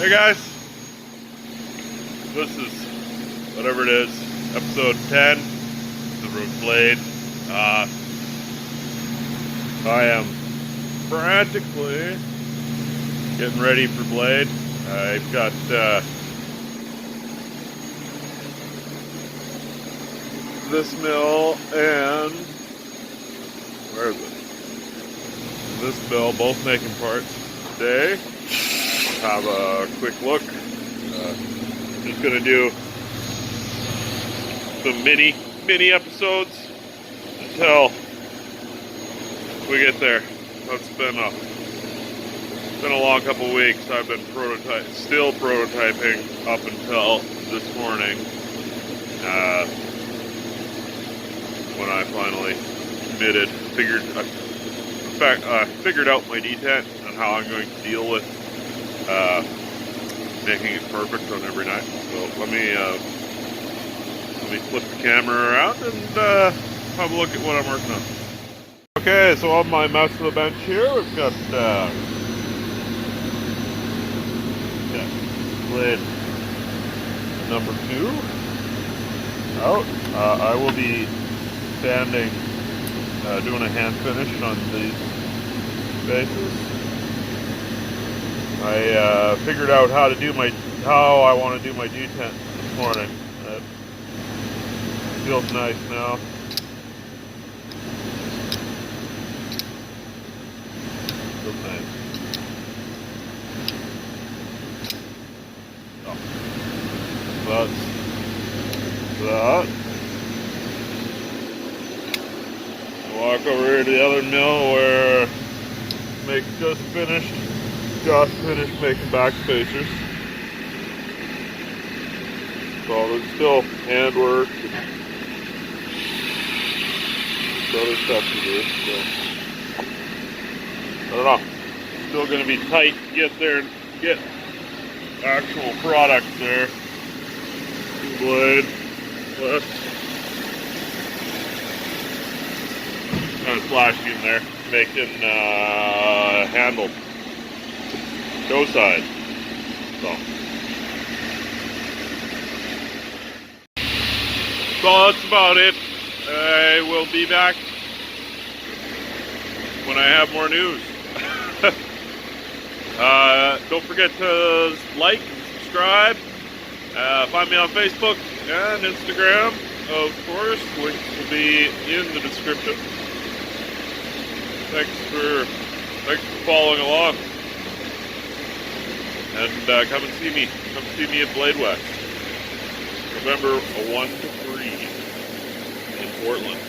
Hey guys, this is whatever it is, episode 10, the Root Blade. I am frantically getting ready for Blade. I've got this mill and where is it? This mill, both making parts today. Have a quick look. Just gonna do some mini episodes until we get there. It's been a long couple of weeks. I've been still prototyping up until this morning, when I finally figured out my detent and how I'm going to deal with making it perfect on every night. So let me flip the camera around and have a look at what I'm working on. Okay, so on my mess of the bench here, we've got Blade number 2 out. I will be sanding, doing a hand finish on these bases. I figured out how I want to do my detent this morning. It feels nice now. Feels nice. Oh. That's that. Walk over here to the other mill where just finished making back spacers. So there's still handwork and other stuff to do. So I don't know. Still going to be tight to get there and get actual product there. Blade. Kind of flashing in there, making handle. Go side. So that's about it. I will be back when I have more news. Don't forget to like and subscribe. Find me on Facebook and Instagram, of course. Links will be in the description. Thanks for following along. And come and see me. Come see me at Blade West. November 1 to 3 in Portland.